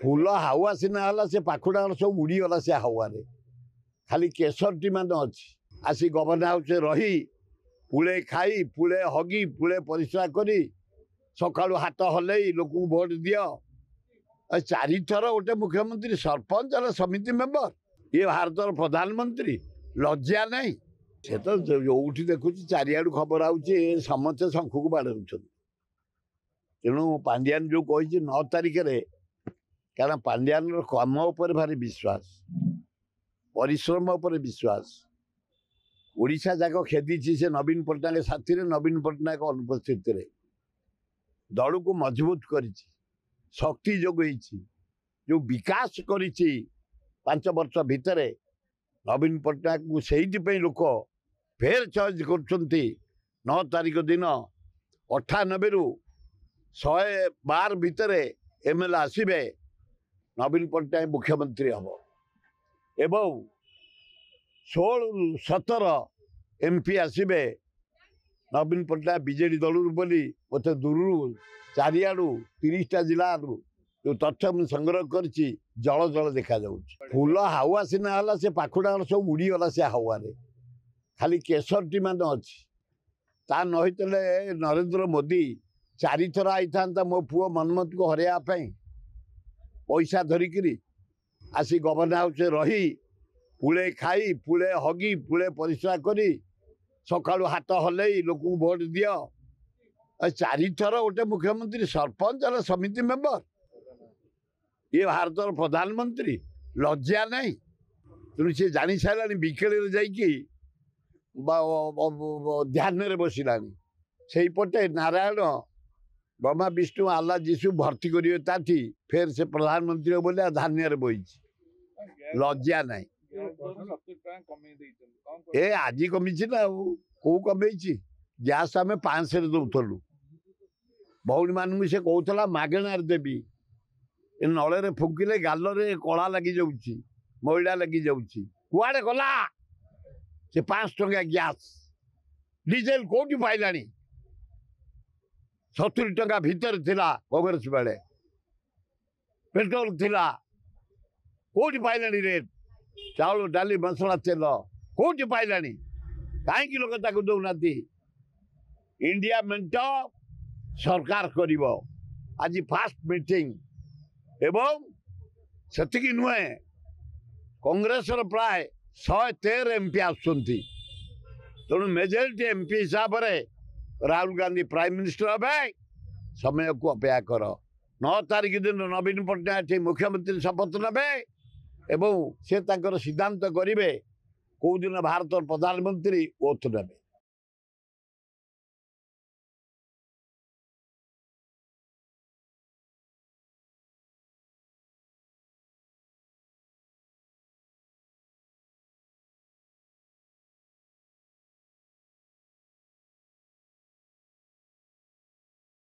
फूल हावा सीना से पाखुड़ा सब उड़ीगला से हावे खाली केसरटी मान अच्छी आसी गवर्नर हाउस रही पुले खाई पुले हगी पुले परिश्रा करी सकाळु हाथ हल लोक भोट दियो चारिथर गोटे मुख्यमंत्री सरपंच समिति मेंबर ये भारत प्रधानमंत्री लज्जा नहीं से तो जो देखुच चारिआडू खबर आउचे समस्ते शंखु को बाड़े तेणु पांड्यान जो कही 9 तारिख रे कारण पांड्यान कम उपर भारी विश्वास परिश्रम उपर विश्वास ओडिशा जाक खेदी से नवीन पट्टनायक साथी नवीन पट्टनायक अनुपस्थित दल को मजबूत कर शक्ति जोगई जो विकास कर 5 वर्ष भितर नवीन पट्टनायक को से लोक फेर चॉइस कर 9 तारिख दिन 98 रु 112 भितर एमएलए आसबे नवीन पट्टनायक मुख्यमंत्री हम एवं 16-17 एमपी आसबे नवीन पट्टनायक बीजेडी दल बोली मत दूर चारिआडू 30टा जिला जो तथ्य मुझे संग्रह कर जल जल देखा फूल हावा सीना से पाखुड़ा सब उड़ीगला से हावे खाली केसरटी मान अच्छी ता नहींते नरेंद्र मोदी 4 थर आई था मो पुओ मनमत को हरैया पैसा धरिकी आसी गवर्नर हाउस रही पुले खाई पुले हगी पुले परिश्रा करी सकाळु हाथ हल लोक भोट दियो 4 थर गोटे मुख्यमंत्री सरपंच समिति मेंबर ये भारत प्रधानमंत्री लज्जा नहीं तेणु सी जानी सारे बिकेल ध्यान बसला से पटे नारायण ब्रह्मा विष्णु आल्ला जीशु भर्ती करेंगे ताठी फेर से प्रधानमंत्री बोले धान्य बही लज्जा नहीं ए आज कमी ना कौ कमे गैस आम 500 दौलू भौणी मानू से कहला मागणार देवी नल फुकिले गाल कला लगी जाऊँगी मैला लगी जाऊँगी कुआड़े गला से 5 टंका गैस डीजेल कौटी पाइला 70 टंका भितर थिला कांग्रेस बेले पेट्रोल थिला कौटी पाइला रेट चाउल डाली मसला तेल कौटी पाइला कहीं लोक ताकू दौना इंडिया मेंट सरकार कर आज फास्ट मीटिंग एवं से नुहे कांग्रेस प्राय 113 एमपी आसुंती तेणु मेजोरिटी एमपी हिसाब से राहुल गांधी प्राइम मिनिस्टर हे समय को अपेक्षा कर 9 तारिख दिन नवीन पट्टनायक मुख्यमंत्री शपथ ने एवं से सिद्धांत करेंगे कौ दिन भारत प्रधानमंत्री ओथ ने।